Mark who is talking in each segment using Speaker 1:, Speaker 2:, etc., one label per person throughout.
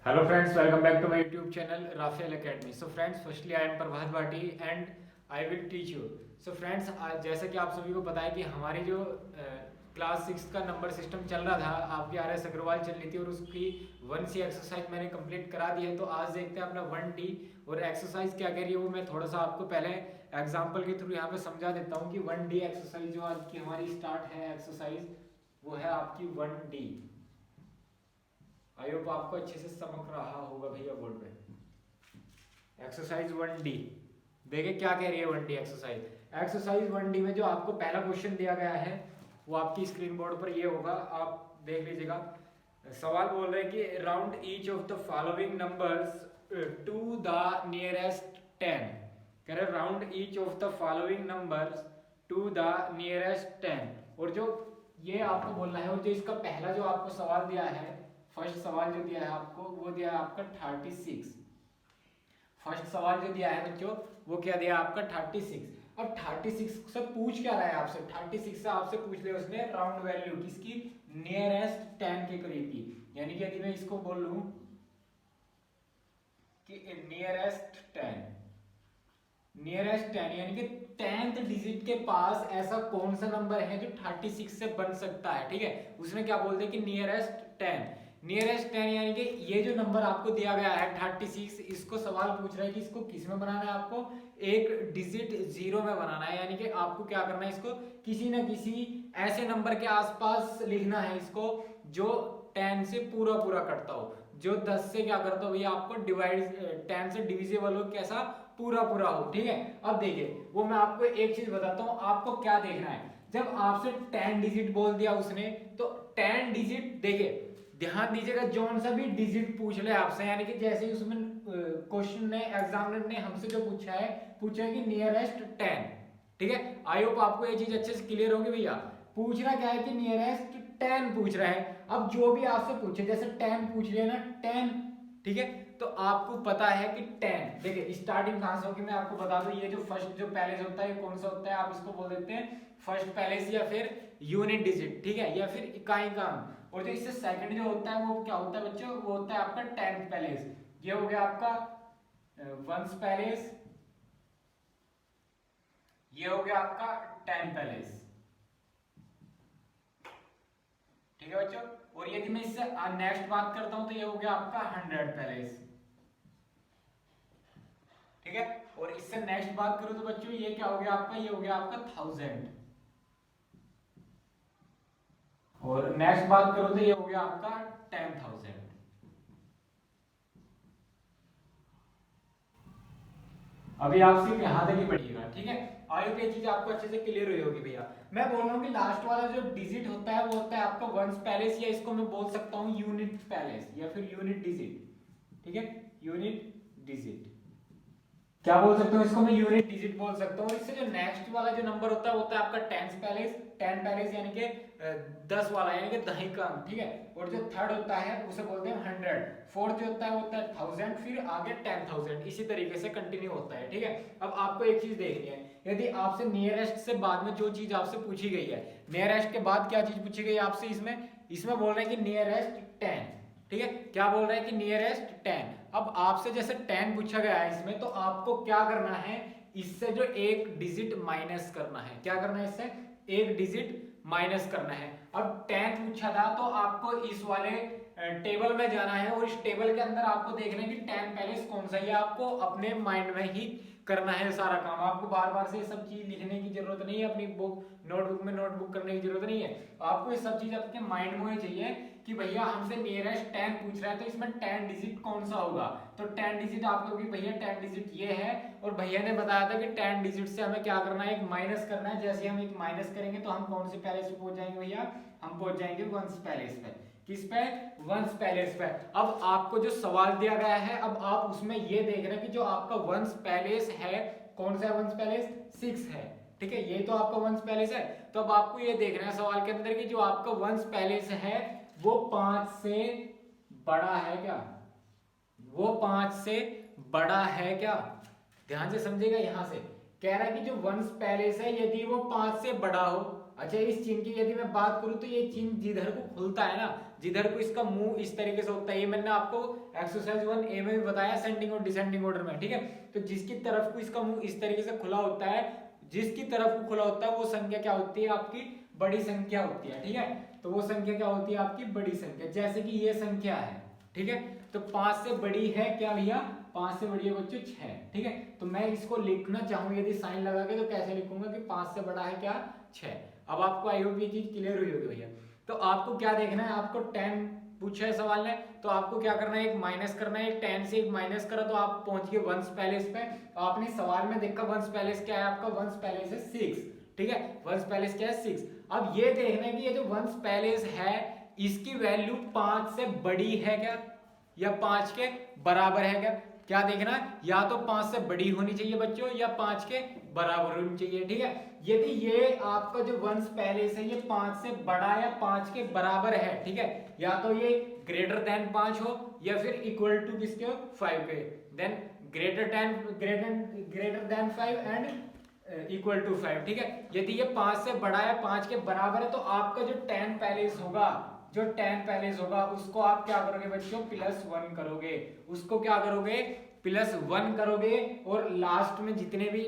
Speaker 1: Hello friends, welcome back to my YouTube channel Rafael Academy. So friends, firstly I am Prabhat Bhati and I will teach you. So friends, जैसा कि आप सभी को पता है कि हमारी जो क्लास 6 का नंबर सिस्टम चल रहा था, आपकी RS अग्रवाल चल रही थी और उसकी 1C एक्सरसाइज मैंने कंप्लीट करा दी है। तो आज देखते हैं अपना 1D और एक्सरसाइज क्या कह रही है, वो मैं थोड़ा सा आपको पहले एग्जाम्पल के थ्रू यहाँ पे समझा देता हूँ कि 1D एक्सरसाइज जो आज की हमारी स्टार्ट है एक्सरसाइज, वो है आपकी 1D। आई होप आपको अच्छे से समझ रहा होगा भैया बोर्ड पे। एक्सरसाइज 1D देखिए क्या कह रही है 1D एक्सरसाइज। एक्सरसाइज 1D में जो आपको पहला क्वेश्चन दिया गया है वो आपकी स्क्रीन बोर्ड पर ये होगा, आप देख लीजिएगा। सवाल बोल रहे हैं कि round each of the following numbers to the nearest 10। कह रहे round each of the following numbers to the nearest 10। और जो ये आपको बोलना है, और जो इसका पहला जो आपको सवाल दिया है, फर्स्ट सवाल जो दिया है आपको, वो दिया है आपका 36। फर्स्ट सवाल जो दिया है बच्चों, वो क्या दिया आपका 36। अब 36 से पूछ क्या रहा है आपसे, 36 से आपसे पूछ लिया उसने राउंड वैल्यू किसकी, नियरेस्ट 10 के करीब की। यानी कि यदि मैं इसको बोल लूं कि नियरेस्ट 10, नियरेस्ट 10 यानी कि 10th डिजिट के पास ऐसा कौन सा नंबर है जो 36 से बन सकता है। ठीक है, उसने क्या बोल दिया कि नियरेस्ट 10। नियरेस्ट 10 यानी कि ये जो नंबर आपको दिया गया है 36, इसको सवाल पूछ रहा है कि इसको किस में बनाना है, आपको एक डिजिट जीरो में बनाना है। यानी कि आपको क्या करना है, इसको किसी ना किसी ऐसे नंबर के आसपास लिखना है इसको जो 10 से पूरा पूरा कटता हो, जो 10 से क्या करता हो भैया आपको डिवाइड, 10 से डिविजिबल हो, कैसा पूरा पूरा हो। ठीक है, अब देखिए वो मैं आपको एक चीज बताता हूं, आपको क्या देखना है। जब आपसे 10 डिजिट बोल दिया उसने, तो 10 डिजिट देखिए ध्यान दीजिएगा, जौन सा भी डिजिट पूछ ले आपसे, यानी कि जैसे ही उसमें क्वेश्चन ने एग्जामिनर ने हमसे जो पूछा है कि नियरेस्ट 10। ठीक है, आई होप आपको ये चीज अच्छे से क्लियर होगी भैया। पूछना क्या है कि नियरेस्ट 10 पूछ रहा है। अब जो भी आपसे पूछे, जैसे 10 पूछ लिया ना 10, ठीक है, तो आपको पता है कि 10, देखिए स्टार्टिंग कहां से होगी मैं आपको बता दूं। ये जो फर्स्ट जो पैलेस होता है, ये कौन सा होता है, आप इसको बोल देते हैं फर्स्ट पैलेस या फिर यूनिट डिजिट, ठीक है, या फिर इकाई अंक। और जो इससे सेकंड जो होता है वो क्या होता है बच्चों, वो होता है आपका 10th पैलेस। ये हो गया आपका वंस पैलेस, ये हो गया आपका 10 पैलेस। ठीक है बच्चों, और यदि मैं इससे नेक्स्ट बात करता हूं तो ये हो गया आपका 100 पैलेस। ठीक है, और इससे नेक्स्ट बात करूं तो बच्चों ये क्या हो गया आपका, ये हो गया आपका 1000। और नेक्स्ट बात करूं तो ये हो गया आपका 10,000। अभी आप सिर्फ यहां तक ही पढ़िएगा। ठीक है, आई होप ये चीज आपको अच्छे से क्लियर हुई होगी भैया। मैं बोल रहा हूँ कि लास्ट वाला जो डिजिट होता है वो होता है आपका वंस पैलेस, या इसको मैं बोल सकता हूँ यूनिट पैलेस या फिर यूनिट डिजिट। ठीक है, यूनिट डिजिट क्या बोल सकता हूँ, इसको मैं यूनिट डिजिट बोल सकता हूँ। इससे जो नेक्स्ट वाला जो नंबर होता है वो होता है आपका 10 पैलेस, 10 पैलेस यानी कि 10 वाला, यानी कि दही का अंक। ठीक है, और जो थर्ड होता है उसे बोलते हैं 100, फोर्थ जो होता है वो होता है 1000, फिर आगे 10,000, इसी तरीके से कंटिन्यू होता है। ठीक है, अब आपको एक चीज देखनी है, यदि आपसे नियरेस्ट से बाद में जो चीज आपसे पूछी गई है, नियरेस्ट के बाद क्या चीज पूछी गई है आपसे, इसमें इसमें बोल रहे हैं कि नियरेस्ट 10। ठीक है, क्या बोल रहा है कि नियरेस्ट 10। अब आपसे जैसे 10 पूछा गया है इसमें, तो आपको क्या करना है, इससे जो एक डिजिट माइनस करना है। क्या करना है, इससे एक डिजिट माइनस करना है। अब 10 पूछा था तो आपको इस वाले टेबल में जाना है, और इस टेबल के अंदर आपको देखना है कि 10 पैलेस कौन सा है। आपको अपने माइंड में ही करना है सारा काम, आपको बार बार से ये सब चीज लिखने की जरूरत नहीं है, अपनी बुक नोटबुक में नोटबुक करने की जरूरत नहीं है। आपको ये सब चीज आपके माइंड में होनी चाहिए कि भैया हमसे नियरेस्ट 10 पूछ रहा है तो इसमें 10 डिजिट कौन सा होगा। तो 10 डिजिट आप लोग भैया 10 डिजिट ये है, और भैया ने बताया था कि 10 डिजिट से हमें क्या करना है, एक माइनस करना है। जैसे हम एक माइनस करेंगे तो हम कौन से पैलेस पे पहुंच जाएंगे भैया, हम पहुंच जाएंगे वंस पैलेस पे। किस पे, वंस पैलेस पे। अब आपको जो सवाल दिया गया है, अब आप उसमें ये देख रहे हैं कि जो आपका वंस पैलेस है, कौन सा है वंस पैलेस, 6 है। ठीक है, ये तो आपका वंस पैलेस है। तो अब आपको ये देखना है सवाल के अंदर कि जो आपका वंस पैलेस है वो 5 से बड़ा है क्या, वो 5 से बड़ा है क्या। ध्यान से समझेगा, यहां से कह रहा है कि जो वंस पैलेस है यदि वो 5 से बड़ा हो। अच्छा, इस चिन्ह की यदि मैं बात करूं तो ये चिन्ह जिधर को खुलता है ना, जिधर को इसका मुंह इस तरीके से होता है, ये मैंने आपको एक्सरसाइज 1A में भी बताया असेंडिंग और डिसेंडिंग ऑर्डर में, ठीक है। तो जिसकी तरफ को इसका मुंह इस तरीके से खुला होता है, जिसकी तरफ को खुला होता है वो संख्या क्या होती है आपकी बड़ी संख्या होती है, ठीक है। तो वो संख्या क्या होती है आपकी बड़ी संख्या, जैसे कि ये संख्या है, ठीक है। तो 5 से बड़ी है क्या भैया, 5 से बड़ी है बच्चों 6, ठीक है। तो मैं इसको लिखना चाहूँ यदि साइन लगा के, तो कैसे लिखूंगा कि 5 से बड़ा है क्या 6। अब आपको आई होप ये चीज क्लियर हुई होगी भैया। तो आपको क्या देखना है, आपको 10 पूछा है सवाल ने, तो आपको क्या करना है, एक माइनस करना है। 10 से एक माइनस करा तो आप पहुंच गए वंस पैलेस पे। आपने सवाल में देखा वंस पैलेस क्या है आपका, वंस पैलेस है 6, ठीक है। वंस पैलेस क्या है 6। अब ये देखना है कि ये जो वंस पैलेस है इसकी वैल्यू 5 से बड़ी है क्या या 5 के बराबर है क्या। क्या देखना है, या तो 5 से बड़ी होनी चाहिए बच्चों या 5 के बराबर होनी चाहिए, ठीक है। यदि ये आपका जो वंस पैलेस है ये 5 से बड़ा या 5 के बराबर है, ठीक है, या तो ये ग्रेटर देन 5 हो या फिर इक्वल टू किसके हो 5 के, than greater than 5 and equal to 5, ठीक है। यदि ये 5 से बड़ा या 5 के बराबर है तो आपका जो 10 पैलेस होगा, जो 10 पैलेस होगा उसको आप क्या करोगे बच्चों +1 करोगे, उसको क्या करोगे +1 करोगे, और लास्ट में जितने भी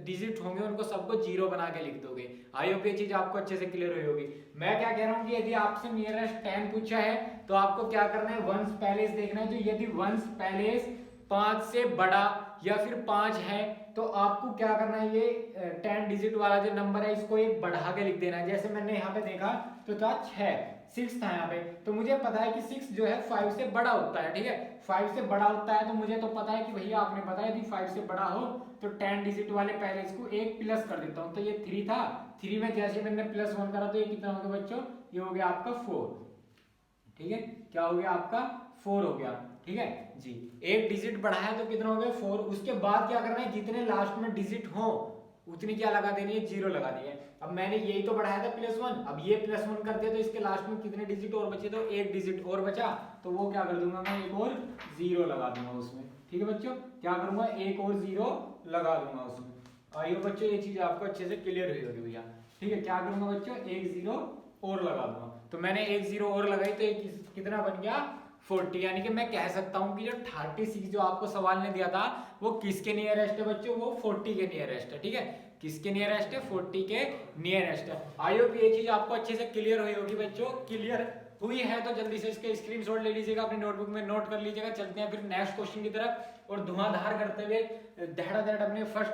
Speaker 1: डिजिट होंगे उनको सबको 0 बना के लिख दोगे। आई होप ये चीज आपको अच्छे से क्लियर हुई होगी। मैं क्या कह रहा हूँ कि यदि आपसे नियरेस्ट 10 पूछा है तो आपको क्या करना है, वंस पैलेस देखना है। तो यदि वंस पैलेस 5 से बड़ा या फिर 5 है तो आपको क्या करना है, ये 10 डिजिट वाला जो नंबर है इसको एक बढ़ा के लिख देना है। जैसे मैंने यहाँ पे देखा तो था 6 था यहाँ पे, तो मुझे पता है कि 6 जो है 5 से बड़ा होता है, ठीक है। 5 से बड़ा होता है तो मुझे तो पता है कि भैया आपने बताया यदि 5 से बड़ा हो तो 10 डिजिट वाले पहले इसको एक प्लस कर देता हूँ। तो ये 3 था, 3 में जैसे मैंने +1 करा तो ये कितना हो गया बच्चों, ये हो गया आपका 4, ठीक है। क्या हो गया आपका 4 हो गया, ठीक है जी। एक डिजिट बढ़ा है तो कितना हो गया 4। उसके बाद क्या करना है, जितने लास्ट में डिजिट हो उतनी क्या लगा देनी है, 0 लगा दी है। अब मैंने यही तो बढ़ाया था +1, अब ये +1 कर दिया तो इसके लास्ट में कितने डिजिट और बचे, तो एक डिजिट और बचा, तो वो क्या कर दूंगा मैं, एक और 0 लगा दूंगा उसमें, ठीक है बच्चों। क्या करूंगा, एक और 0 लगा दूंगा उसमें। आइए बच्चों ये चीज आपको अच्छे से क्लियर हुई होगी भैया, ठीक है। क्या करूंगा बच्चों, एक 0 और लगा दूंगा। तो मैंने एक 0 और लगाई तो एक कितना बन गया 40, यानी कि मैं कह सकता हूं कि जो 36 जो आपको सवाल ने दिया था वो किसके नियरेस्ट है बच्चों, वो 40 के नियरेस्ट है, ठीक है। किसके नियरेस्ट है, 40 के नियरेस्ट है। आई होप ये चीज आपको अच्छे से क्लियर हुई होगी बच्चों। क्लियर हुई है तो जल्दी से इसके स्क्रीनशॉट ले लीजिएगा, अपनी नोटबुक में नोट कर लीजिएगा। चलते हैं फिर नेक्स्ट क्वेश्चन की तरफ, और धुआंधार करते हुए धड़ाधड़ अपने फर्स्ट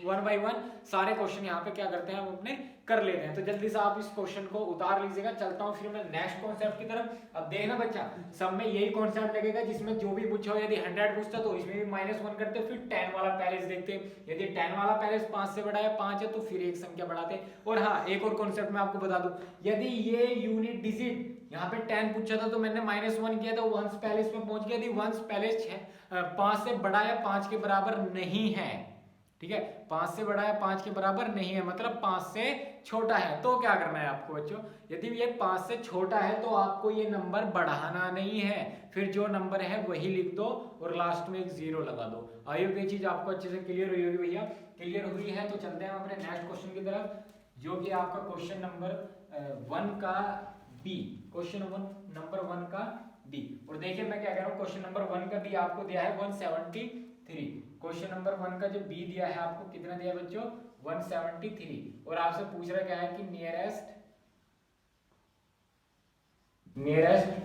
Speaker 1: 1 बाय 1 सारे क्वेश्चन यहाँ पे क्या करते हैं हम अपने कर लेते हैं। तो जल्दी से आप इस क्वेश्चन को उतार लीजिएगा। चलता हूँ फिर मैं नेक्स्ट कॉन्सेप्ट की तरफ। अब देखना बच्चा, सब में यही कॉन्सेप्ट लगेगा जिसमें जो भी पूछा हो, यदि 100 पूछता तो इसमें भी -1 करते, फिर 10 वाला पैलेस देखते। यदि 10 वाला पैलेस 5 से बड़ा है, 5 है तो फिर एक संख्या बढ़ाते। और हाँ, एक और कॉन्सेप्ट मैं आपको बता दूं, यदि ये यूनिट डिजिट यहाँ पे 10 पूछा था तो मैंने -1 किया था, वंस पैलेस में पहुंच गया। यदि वंस पैलेस 5 से बड़ा या 5 के बराबर नहीं है, ठीक है, 5 से बड़ा या 5 के बराबर नहीं है, मतलब 5 से छोटा है, तो क्या करना है आपको बच्चों, यदि ये 5 से छोटा है तो आपको ये नंबर बढ़ाना नहीं है, फिर जो नंबर है वही लिख दो और लास्ट में एक 0 लगा दो। आई होप ये चीज आपको अच्छे से क्लियर हुई होगी भैया। क्लियर हुई है तो चलते हैं अपने नेक्स्ट क्वेश्चन की तरफ, जो कि आपका क्वेश्चन नंबर 1 का बी, क्वेश्चन नंबर 1 का बी। और देखिए मैं क्या कह रहा हूँ, क्वेश्चन नंबर 1 का बी आपको दिया है 173। क्वेश्चन नंबर 1 का जो बी दिया है आपको कितना दिया है बच्चों, 173। और आपसे पूछ रहा क्या है कि नियरेस्ट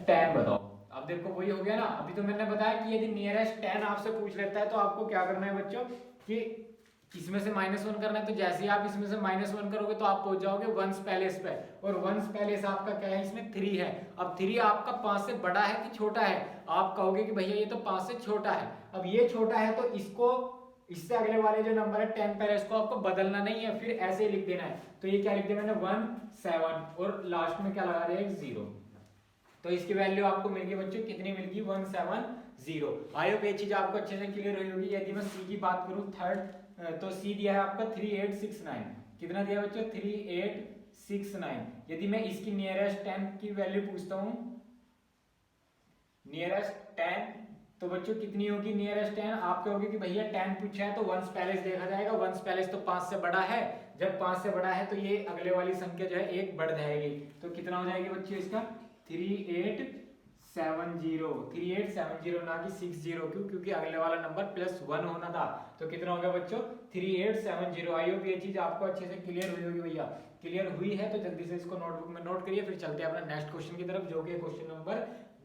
Speaker 1: 10 बताओ। अब देखो वही हो गया ना, अभी तो मैंने बताया कि यदि नियरेस्ट 10 आपसे पूछ लेता है तो आपको क्या करना है बच्चों, कि इसमें से -1 करना है। तो जैसे ही आप इसमें से -1 करोगे तो आप पहुंच जाओगे वंस पैलेस पे, और वंस पैलेस आपका क्या है, इसमें 3 है। अब 3 आपका 5 से बड़ा है कि छोटा है, आप कहोगे कि भैया ये तो 5 से छोटा है। अब ये छोटा है तो इसको, इससे अगले वाले जो नंबर है 10 पैलेस को आपको बदलना नहीं है, फिर ऐसे ही लिख देना है। तो ये क्या लिख दिया मैंने 17, और लास्ट में क्या लगा दिया, एक 0। तो इसकी वैल्यू आपको मिल गई बच्चों, कितनी मिल गई, 170। आई होप ये चीज आपको अच्छे से क्लियर हुई होगी। यदि मैं सी की बात करूं थर्ड, तो सी दिया है आपका 3869। कितना दिया बच्चों, 3869। यदि मैं इसकी नियरेस्ट 10 की वैल्यू पूछता हूं, नियरेस्ट 10, तो बच्चों कितनी होगी नियरेस्ट 10, आप कहोगे कि भैया 10 पूछा है तो वंस पैलेस देखा जाएगा। वंस पैलेस तो 5 से बड़ा है, जब 5 से बड़ा है तो ये अगले वाली संख्या जो है एक बढ़ जाएगी। तो कितना हो जाएगी बच्चों इसका 3870 ना कि 60, क्यों? क्योंकि अगले वाला नंबर +1 होना था। तो कितना हो गया बच्चों? 3870। आई होप ये चीज आपको अच्छे से क्लियर हुई होगी भैया। क्लियर हुई है तो जल्दी से इसको नोटबुक में नोट करिए, फिर चलते हैं अपना नेक्स्ट क्वेश्चन की तरफ, जो कि क्वेश्चन नंबर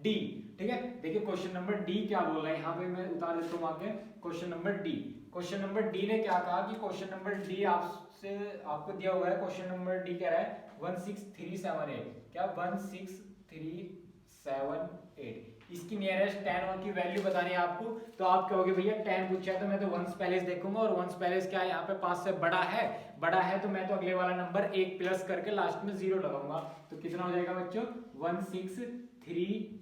Speaker 1: डी। ठीक है, देखिए क्वेश्चन नंबर डी क्या बोल रहा है यहाँ पे, मैं उतार देता हूँ आगे। Question number D, question number D ने क्या कहा कि क्वेश्चन नंबर डी आपसे आपको दिया हुआ है। क्वेश्चन नंबर डी कह रहा है 16378, क्या 16378, इसकी नियरेस्ट 10 की वैल्यू बतानी है आपको। तो आप कहोगे भैया 10 पूछा है तो मैं तो वंस पैलेस देखूंगा, और वंस पैलेस क्या है यहाँ पे 5 से बड़ा है तो मैं तो अगले वाला नंबर 1 प्लस करके लास्ट में 0 लगाऊंगा। तो कितना हो जाएगा बच्चों? 16380,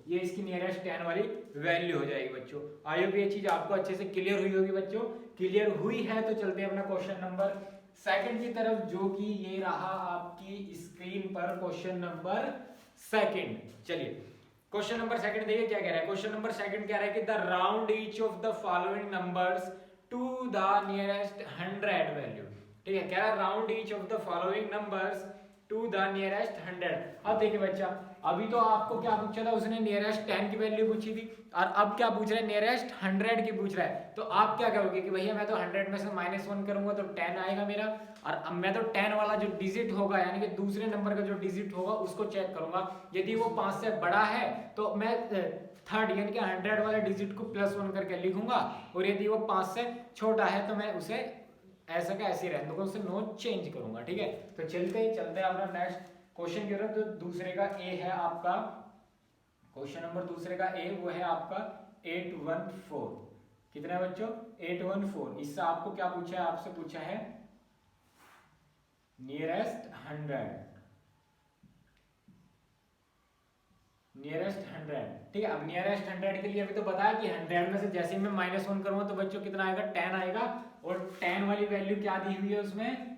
Speaker 1: ये इसकी नियरेस्ट 10 वाली वैल्यू हो जाएगी बच्चों। आई होप ये चीज आपको अच्छे से क्लियर हुई होगी बच्चों। क्लियर हुई है तो चलते हैं अपना क्वेश्चन नंबर सेकंड की तरफ, जो कि ये रहा आपकी स्क्रीन पर क्वेश्चन नंबर सेकंड। चलिए क्वेश्चन नंबर सेकंड देखिए क्या कह रहा है। क्वेश्चन नंबर सेकंड कह रहा है कि the round each of the following numbers to the nearest 100 value. ठीक है, कह रहा है round each of the following numbers to the nearest 100। अब देखिए बच्चा, अभी तो आपको क्या पूछा था उसने? नियरेस्ट 10 की वैल्यू पूछी थी, और अब क्या पूछ रहा है? नियरेस्ट 100 की पूछ रहा है। तो आप क्या करोगे कि भैया मैं तो 100 में से -1 करूंगा तो 10 आएगा मेरा, और अब मैं तो 10 वाला जो डिजिट होगा यानी कि दूसरे नंबर का जो डिजिट होगा उसको चेक करूंगा। यदि वो 5 से बड़ा है तो मैं थर्ड यानी कि 100 वाले डिजिट को +1 करके लिखूंगा, और यदि वो 5 से छोटा है तो मैं उसे ऐसा का ऐसे रहने दूंगा, उसे नो चेंज करूंगा। ठीक है, तो चलते हैं अपना नेक्स्ट क्वेश्चन की तरफ। तो दूसरे का ए है आपका, क्वेश्चन नंबर दूसरे का ए वो है आपका 814। कितना है बच्चों? 814। इससे आपको क्या पूछा है? आपसे पूछा है नियरेस्ट 100, नियरेस्ट 100। ठीक है, अब नियरेस्ट 100 के लिए अभी तो बताया कि 100 में से जैसे मैं -1 करूंगा तो बच्चों कितना आएगा? 10 आएगा, और 10 वाली वैल्यू क्या दी हुई है उसमें?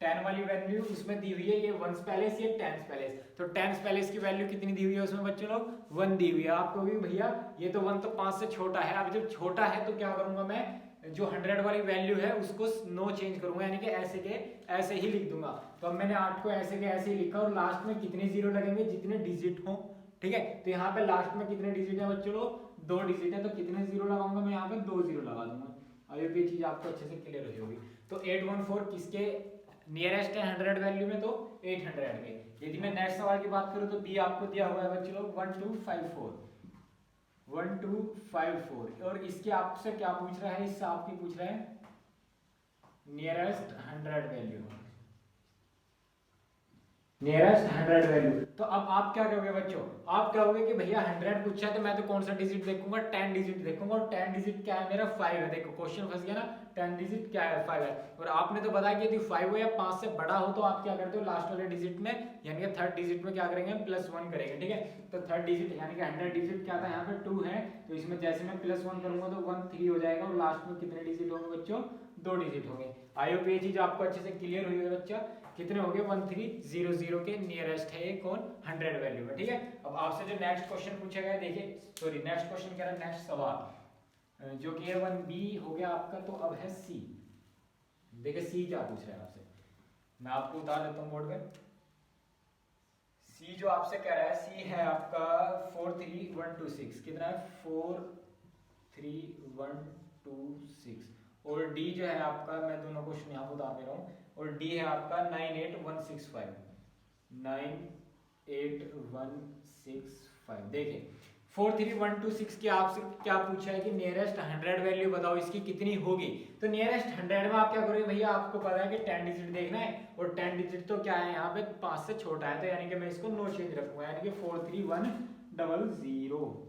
Speaker 1: 10 वाली वैल्यू उसमें दी हुई है ये वंस पैलेस, ये टेंस पैलेस। तो टेंस पैलेस की वैल्यू कितनी दी हुई है उसमें बच्चों लोग? 1 दी हुई है। आपको भी भैया ये तो 1 तो 5 से छोटा है, अब जब छोटा है तो क्या करूंगा मैं? जो 100 वाली वैल्यू है उसको नो चेंज करूंगा, यानी कि ऐसे के ऐसे ही लिख दूंगा। तो अब मैंने 8 को ऐसे के ऐसे ही लिखा, और लास्ट में कितने 0 लगेंगे? जितने डिजिट हो। ठीक है, तो यहाँ पे लास्ट में कितने डिजिट है बच्चों लोग? 2 डिजिट है, तो कितने 0 लगाऊंगा मैं? यहाँ पे 2 0 लगा दूंगा। अभी ये चीज आपको अच्छे से क्लियर हो होगी। तो 814 किसके नियरेस्ट है 100 वैल्यू में? तो 800 के। यदि मैं नेक्स्ट सवाल की बात करूं तो बी आपको दिया हुआ है बच्चों लोग 1254, 1254, और इसके आपसे क्या पूछ रहा है? इससे आपकी पूछ रहा है नियरेस्ट 100 वैल्यू, नियरेस्ट 100 वैल्यू। तो अब आप क्या करोगे बच्चों? आप कहोगे कि भैया 100 पूछा है तो मैं तो कौन सा डिजिट देखूंगा? 10 डिजिट देखूंगा, और 10 डिजिट क्या है मेरा? 5 है। देखो क्वेश्चन फंस गया ना, 10 डिजिट क्या है? 5 है। और आपने तो बताया कि यदि 5 हो या 5 से बड़ा हो तो आप क्या करते हो? लास्ट वाले डिजिट में यानी कि थर्ड डिजिट में क्या करेंगे? +1 करेंगे। ठीक है, तो थर्ड डिजिट यानी कि 100 डिजिट क्या था? यहाँ पे 2 है, तो इसमें जैसे मैं +1 करूंगा तो 1 3 हो जाएगा, और लास्ट में कितने डिजिट होंगे बच्चों? 2 डिजिट होंगे। आई होप ये चीज आपको अच्छे से क्लियर हुई है बच्चा। कितने हो गए? 1300 के नियरेस्ट है ये कौन? 100 वैल्यू में। ठीक है, अब आपसे जो नेक्स्ट क्वेश्चन पूछा गया, देखिए सॉरी नेक्स्ट क्वेश्चन कह रहा है, नेक्स्ट सवाल जो कि है 1B हो गया आपका। तो अब है सी। देखिए सी क्या पूछ रहा है आपसे, मैं आपको उतार देता हूँ बोर्ड पे। सी जो आपसे कह रहा है, सी है आपका 43126। कितना है? 43126। और डी जो है आपका, मैं दोनों क्वेश्चन यहाँ पर उतार दे रहा हूँ, और डी है आपका 98165, 98165। देखिए 43126 की आपसे क्या पूछा है कि नियरेस्ट 100 वैल्यू बताओ इसकी कितनी होगी। तो नियरेस्ट 100 में आप क्या करोगे भैया? आपको पता है कि 10 डिजिट देखना है, और 10 डिजिट तो क्या है यहाँ पे 5 से छोटा है, तो यानी कि मैं इसको नो चेंज रखूंगा, यानी कि 43100।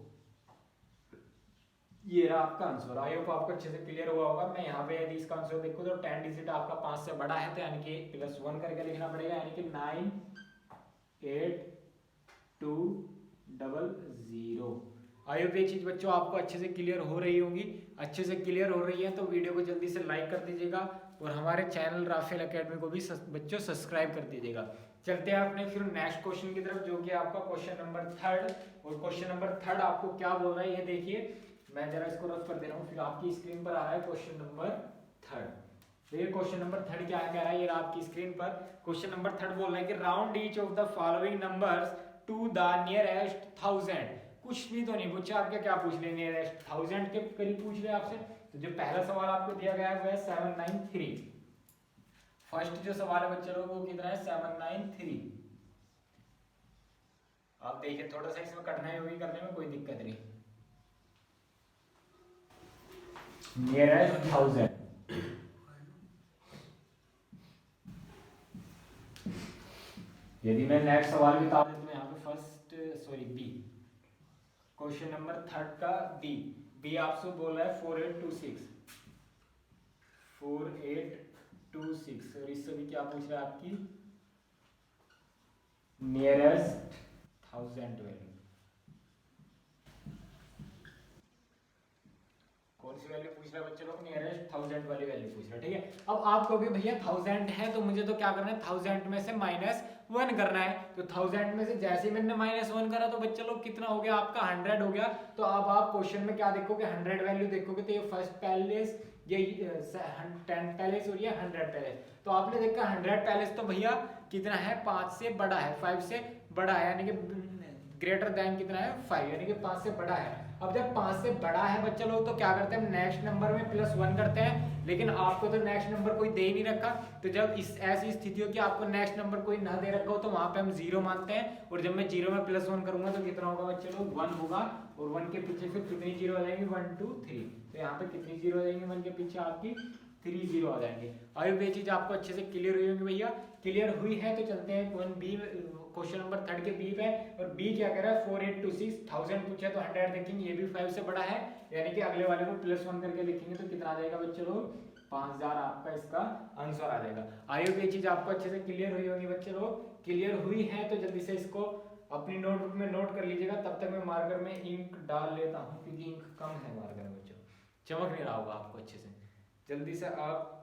Speaker 1: ये रहा आपका आंसर। आई होप आपको अच्छे से क्लियर हुआ होगा। मैं यहाँ पे यदि इसका आंसर देखूं तो 10 डिजिट आपका 5 से बड़ा है, तो यानी कि +1 करके लिखना पड़ेगा, यानी कि 98200। आई होप ये चीज बच्चों आपको अच्छे से क्लियर हो रही होगी। अच्छे से क्लियर हो रही है तो वीडियो को जल्दी से लाइक कर दीजिएगा, और हमारे चैनल राफेल एकेडमी को भी बच्चों सब्सक्राइब कर दीजिएगा। चलते हैं अपने फिर नेक्स्ट क्वेश्चन की तरफ, जो कि आपका क्वेश्चन नंबर 3। और क्वेश्चन नंबर 3 आपको क्या बोल रहा है ये देखिए, मैं जरा इसको रफ कर दे रहा हूँ, फिर आपकी स्क्रीन पर आ रहा है क्वेश्चन नंबर 3। तो ये क्वेश्चन नंबर 3 क्या कह रहा है, ये आपकी स्क्रीन पर क्वेश्चन नंबर 3 बोल रहा है कि round each of the following numbers to the nearest 1000। कुछ भी तो नहीं पूछा आपके, क्या पूछ ले, नियरेस्ट 1000 के करीब पूछ रहे आपसे। तो जो पहला सवाल आपको दिया गया है वो है 793। फर्स्ट जो सवाल है बच्चे लोग वो कितना है 793। आप देखिए थोड़ा सा इसमें कठिनाई होगी करने में, कोई दिक्कत नहीं। नियरेस्ट 1000। यदि मैं नेक्स्ट सवाल बता दूं तो यहाँ पे फर्स्ट बी क्वेश्चन नंबर 3 का बी आपसे बोल रहा है 4826 4826। और इससे भी क्या पूछ रहा है आपकी नियरेस्ट 1000 वैल्यू। कौन सी वैल्यू पूछ रहा है बच्चे लोग, नियरेस्ट 1000 वाली वैल्यू पूछ रहा है। ठीक है, अब आपको भी भैया 1000 है तो मुझे तो क्या करना है 1000 में से -1 करना है। तो 1000 में से जैसे ही मैंने -1 करा तो बच्चे लोग कितना हो गया आपका 100 हो गया। तो अब आप क्वेश्चन में क्या देखोगे 100 वैल्यू देखोगे, तो ये फर्स्ट पैलेस, ये 10 पैलेस और ये 100 पैलेस। तो आपने देखा 100 पैलेस तो भैया कितना है 5 से बड़ा है, 5 से बड़ा है, यानी कि ग्रेटर देन कितना है 5, यानी कि 5 से बड़ा है। अब जब 5 से बड़ा है बच्चे लोग तो क्या करते हैं नेक्स्ट नंबर में +1 करते हैं, लेकिन आपको तो नेक्स्ट नंबर कोई दे ही नहीं रखा। तो जब इस ऐसी स्थिति हो कि आपको नेक्स्ट नंबर कोई ना दे रखा हो तो वहां पे हम 0 मानते हैं। और जब मैं 0 में +1 करूंगा तो कितना होगा बच्चे लोग 1 होगा। और 1 के पीछे फिर कितनी 0 आ जाएंगी 1 2 3। तो यहाँ पे कितनी 0 आ जाएंगी 1 के पीछे आपकी 3 0 आ जाएंगे। और ये चीज आपको अच्छे से क्लियर हुई होगी भैया। क्लियर हुई है तो चलते हैं 1B क्वेश्चन नंबर 3 के बी पे। और बी क्या कह रहा है 4826 1000 पूछा तो 100 देखेंगे, ये भी 5 से बड़ा है, यानी कि अगले वाले को +1 करके लिखेंगे तो कितना आ जाएगा बच्चे लोग 5000 आपका इसका आंसर आ जाएगा। आई होप ये चीज आपको अच्छे से क्लियर हुई होगी बच्चे लोग। क्लियर हुई है तो जल्दी से इसको अपनी नोटबुक में नोट कर लीजिएगा। तब तक मैं मार्कर में इंक डाल लेता हूँ क्योंकि इंक कम है मार्कर में बच्चों, चमक नहीं रहा होगा आपको अच्छे से। जल्दी से आप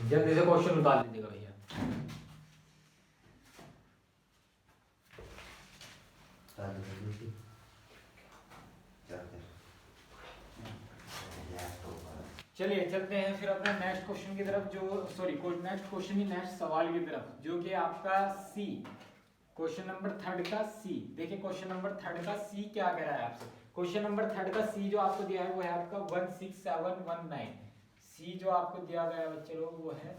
Speaker 1: जल्दी से क्वेश्चन उतार लीजिएगा भैया। चलिए चलते हैं फिर अपने नेक्स्ट क्वेश्चन की तरफ, जो नेक्स्ट क्वेश्चन ही नेक्स्ट सवाल की तरफ, जो कि आपका सी क्वेश्चन नंबर 3 का सी। देखिए क्वेश्चन नंबर 3 का सी क्या कह रहा है आपसे। क्वेश्चन नंबर 3 का सी जो आपको दिया है वो है आपका 16719। सी जो आपको दिया गया है बच्चे लोग वो है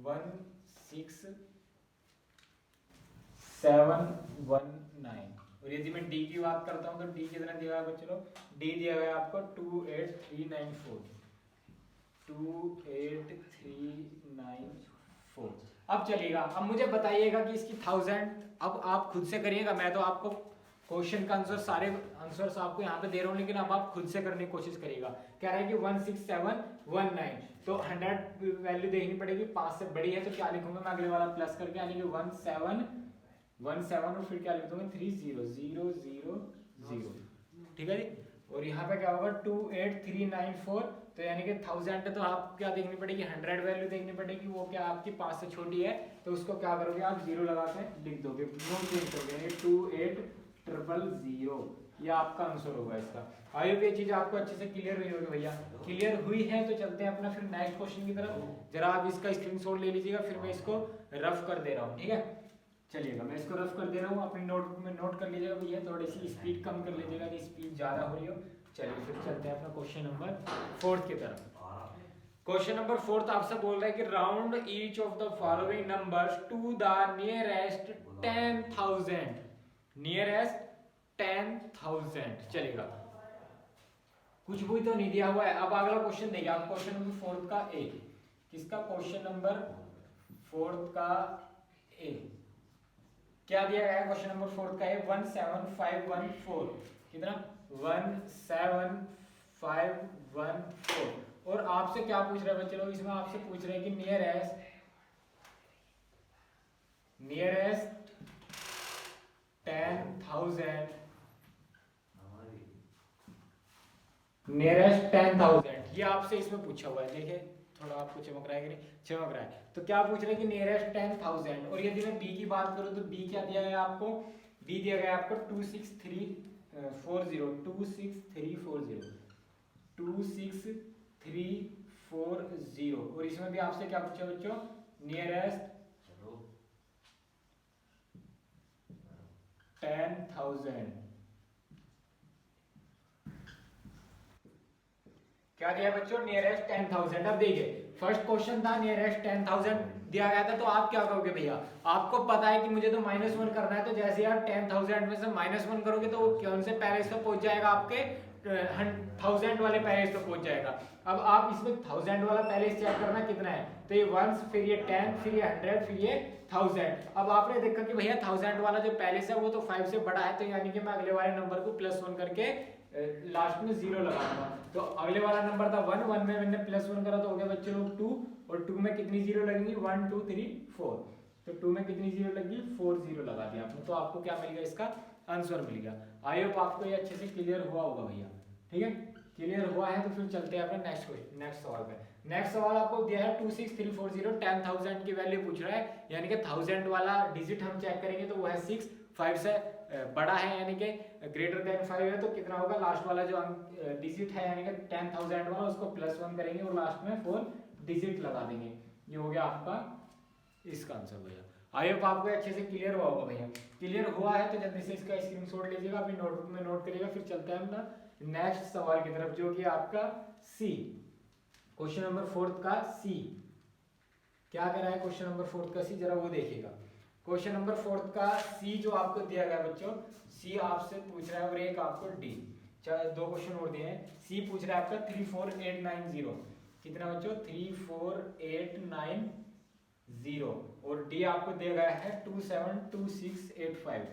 Speaker 1: 16719। और यदि मैं डी की बात करता हूँ तो डी कितना दिया है बच्चे लोग, डी दिया गया है आपको 28394 28394। अब चलिएगा, अब मुझे बताइएगा कि इसकी 1000 अब आप खुद से करिएगा। मैं तो आपको क्वेश्चन का आंसर सारे आंसर्स आपको यहाँ पे दे रहा हूँ, लेकिन अब आप खुद से करने की कोशिश करिएगा। कह रहा है कि 16719 तो 100 वैल्यू देखनी पड़ेगी, 5 से बड़ी है तो क्या लिखूंगा मैं अगले वाला प्लस करके, यानी कि 1717 और फिर क्या लिख दूंगा 30000। ठीक है जी। और यहाँ पे क्या होगा 28394। तो यानी कि 1000 तो आप क्या देखनी पड़ेगी 100 वैल्यू देखनी पड़ेगी, वो क्या आपकी 5 से छोटी है तो उसको क्या करोगे आप 0 लगा के लिख दोगे, नोट चेंज करोगे, यानी 28000 ये आपका आंसर होगा इसका। आई होप ये चीज आपको अच्छे से क्लियर हुई होगी भैया। क्लियर हुई है तो चलते हैं अपना फिर नेक्स्ट क्वेश्चन की तरफ। जरा आप इसका स्क्रीनशॉट ले लीजिएगा, फिर मैं इसको रफ कर दे रहा हूँ। ठीक है, चलिएगा मैं इसको रफ कर दे रहा हूँ, अपनी नोटबुक में नोट कर लीजिएगा भैया, थोड़ी सी स्पीड कम कर लीजिएगा कि स्पीड ज़्यादा हो रही हो। चलिए फिर चलते हैं अपना क्वेश्चन नंबर 4 की तरफ। क्वेश्चन नंबर 4 आपसे बोल रहा है कि round each of the following numbers to the nearest 10,000। Nearest 10,000 चलेगा, कुछ भी तो नहीं दिया हुआ है। अब अगला क्वेश्चन देखिए आप, क्वेश्चन नंबर 4 का ए, किसका क्वेश्चन नंबर 4 का ए क्या दिया गया है, क्वेश्चन नंबर 4 का है 17514। कितना 17514। और आपसे क्या पूछ रहे हैं बच्चे लोग, इसमें आपसे पूछ रहे हैं कि नियरेस्ट 10,000, नियरेस्ट 10,000 ये आपसे इसमें पूछा हुआ है। देखिए थोड़ा आपको चमक रहा है कि नहीं, चमक रहा है। तो क्या पूछ रहे हैं कि नियरेस्ट 10,000, और यदि मैं बी की बात करूं तो बी क्या दिया गया आपको, बी दिया गया आपको 26340, 26340, और इसमें भी आपसे क्या पूछा बच्चों, नियरेस्ट 10,000 क्या दिया बच्चों, नियरेस्ट 10,000। अब देखिए फर्स्ट क्वेश्चन था नियरेस्ट 10,000 दिया गया था, तो आप क्या करोगे भैया, आपको पता है कि मुझे तो -1 करना है, तो जैसे आप 10,000 में से -1 करोगे तो वो कौन से पैरेज पे पहुंच जाएगा, आपके 1000 वाले पैरेज पे पहुंच जाएगा। अब आप इसमें 1000 वाला पैरेज चेक करना कितना है, तो ये 1, फिर ये 10, फिर ये 100, फिर ये 1000। अब आपने देखा कि भैया 1000 वाला जो पैलेस है वो तो 5 से बड़ा है, तो यानी कि मैं अगले वाले नंबर को +1 करके लास्ट में 0 लगा दूंगा। तो अगले वाला नंबर था 1, 1 में मैंने +1 करा तो हो गया बच्चे लोग 2, और 2 में कितनी 0 लगेंगी, 1 2 3 4, तो 2 में कितनी 0 लगी, 4 0 लगा दिया आपने, तो आपको क्या मिल गया, इसका आंसर मिल गया। आई होप आपको ये अच्छे से क्लियर हुआ होगा भैया, ठीक है। क्लियर हुआ है तो फिर चलते हैं अपने नेक्स्ट सवाल पे। नेक्स्ट सवाल आपको दिया है 26340, 10,000 की वैल्यू पूछ रहा है, यानी कि 1000 वाला डिजिट हम चेक करेंगे तो वो है 6, 5 से बड़ा है यानी कि ग्रेटर देन 5 है, तो कितना होगा, लास्ट वाला जो डिजिट है यानी कि 10,000 वाला उसको +1 करेंगे और लास्ट में 4 डिजिट लगा देंगे। ये हो गया आपका इसका आंसर भैया। आई होप आपको अच्छे से क्लियर हुआ होगा भैया। क्लियर हुआ है तो जल्दी से इसका स्क्रीनशॉट लीजिएगा, अपनी नोटबुक में नोट करिएगा। फिर चलते हैं अपना नेक्स्ट सवाल की तरफ, जो कि आपका सी, क्वेश्चन नंबर 4 का सी। क्या कह रहा है क्वेश्चन नंबर 4 का सी, जरा वो देखिएगा। क्वेश्चन नंबर 4 का सी जो आपको दिया गया बच्चों, सी आपसे पूछ रहा है, और एक आपको डी, चाहे 2 क्वेश्चन और दिए हैं। सी पूछ रहा है आपका 34890, कितना बच्चों, 34890, और डी आपको दिया गया है 272685,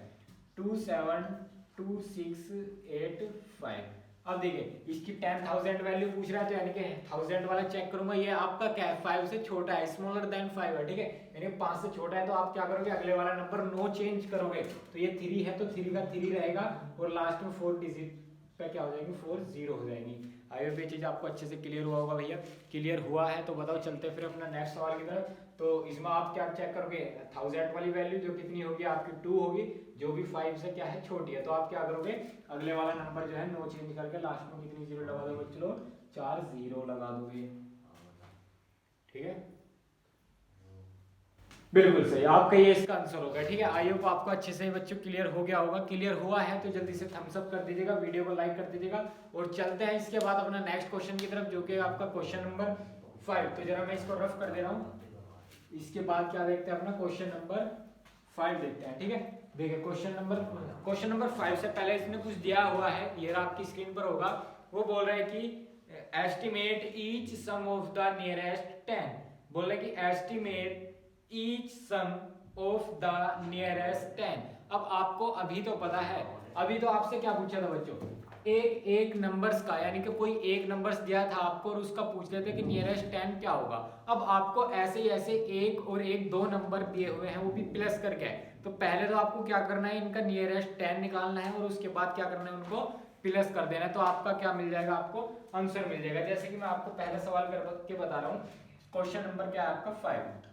Speaker 1: 272685। अब देखिए इसकी 10,000 वैल्यू पूछ रहा है, तो यानी कि 1000 वाला चेक करूंगा, ये आपका क्या है, 5 से छोटा है, स्मॉलर देन 5 है, ठीक है, यानी 5 से छोटा है, तो आप क्या करोगे, अगले वाला नंबर नो चेंज करोगे, तो ये 3 है तो 3 का 3 रहेगा, और लास्ट में 4 डिजिट पे क्या हो जाएगी, 4 0 हो जाएंगी। आई होप ये चीज आपको अच्छे से क्लियर हुआ होगा भैया। क्लियर हुआ है तो बताओ, चलते फिर अपना नेक्स्ट सवाल की तरफ। तो इसमें आप क्या चेक करोगे, 1000 वाली वैल्यू जो कितनी होगी आपकी 2 होगी, जो भी 5 से क्या है छोटी है, तो आप क्या करोगे, अगले वाला नंबर जो है नो चेंज करके लास्ट में कितनी 0 लगा दोगे बच्चों, 4 0 लगा दोगे, ठीक है, बिल्कुल सही, आपका ये इसका आंसर होगा, ठीक है। आई होप आपको अच्छे से बच्चों क्लियर हो गया होगा। क्लियर हुआ है तो जल्दी से थम्स अप कर दीजिएगा, वीडियो को लाइक कर दीजिएगा, और चलते हैं इसके बाद अपना नेक्स्ट क्वेश्चन की तरफ, जो कि आपका क्वेश्चन नंबर 5। तो जरा मैं इसको रफ कर दे रहा हूँ, इसके बाद क्या देखते हैं, अपना क्वेश्चन नंबर 5 देखते हैं, ठीक है। देखिए क्वेश्चन नंबर 5 से पहले इसने कुछ दिया हुआ है, ये आपकी स्क्रीन पर होगा। वो बोल रहा है कि estimate each sum of the nearest 10, बोल रहा है कि estimate each sum of the nearest 10। अब आपको अभी तो पता है, अभी तो आपसे क्या पूछा था बच्चों, एक नंबर्स का, यानी कि कोई एक नंबर्स दिया था आपको और उसका पूछ रहे थे कि नियरेस्ट 10 क्या होगा। अब आपको ऐसे ही ऐसे एक और एक 2 नंबर दिए हुए हैं, वो भी प्लस करके, तो पहले तो आपको क्या करना है, इनका नियरेस्ट 10 निकालना है, और उसके बाद क्या करना है, उनको प्लस कर देना है, तो आपका क्या मिल जाएगा, आपको आंसर मिल जाएगा। जैसे कि मैं आपको पहले सवाल करके बता रहा हूँ, क्वेश्चन नंबर क्या है आपका 5।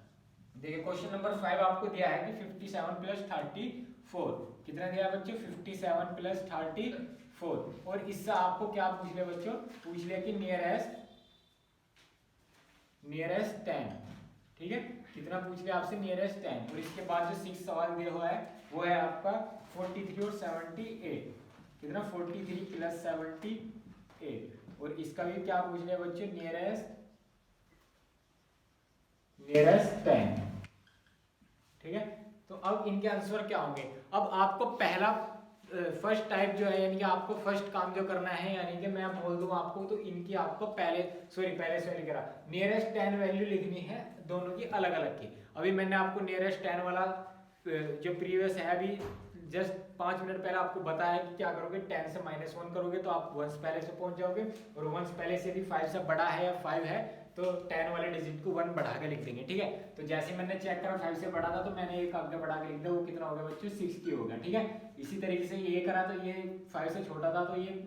Speaker 1: देखिए क्वेश्चन नंबर 5 आपको दिया है कि 57 + 34, कितना दिया है बच्चों, 57 + 34, और इससे आपको क्या पूछ लिया बच्चों, पूछ लिया कि नियरेस्ट 10, ठीक है, कितना पूछ लिया आपसे, नियरेस्ट 10, और इसके बाद जो 6 सवाल दिया हुआ है वो है आपका 43 और 78, कितना 43 + 78, और इसका भी क्या पूछ लिया बच्चों, नियरेस्ट 10, ठीक है। तो अब इनके आंसर क्या होंगे, अब आपको पहला फर्स्ट टाइप जो है, यानी कि आपको फर्स्ट काम जो करना है, यानी कि मैं बोल दूं आपको, तो इनकी आपको पहले सॉरी करा, नियरेस्ट 10 वैल्यू लिखनी है दोनों की अलग अलग की। अभी मैंने आपको नियरेस्ट 10 वाला जो प्रीवियस है, अभी जस्ट 5 मिनट पहले आपको बताया कि क्या करोगे, 10 से -1 करोगे तो आप 1 पहले से पहुंच जाओगे, और 1 पहले से भी 5 से बड़ा है या 5 है तो 10 वाले डिजिट को 1 बढ़ा के लिख देंगे, ठीक है। तो जैसे मैंने चेक करा 5 से बड़ा था, तो मैंने एक आगे बढ़ा के लिख दिया, वो कितना हो गया बच्चों, 60 हो गया, ठीक है। इसी तरीके से ये करा तो ये 5 से छोटा था, तो ये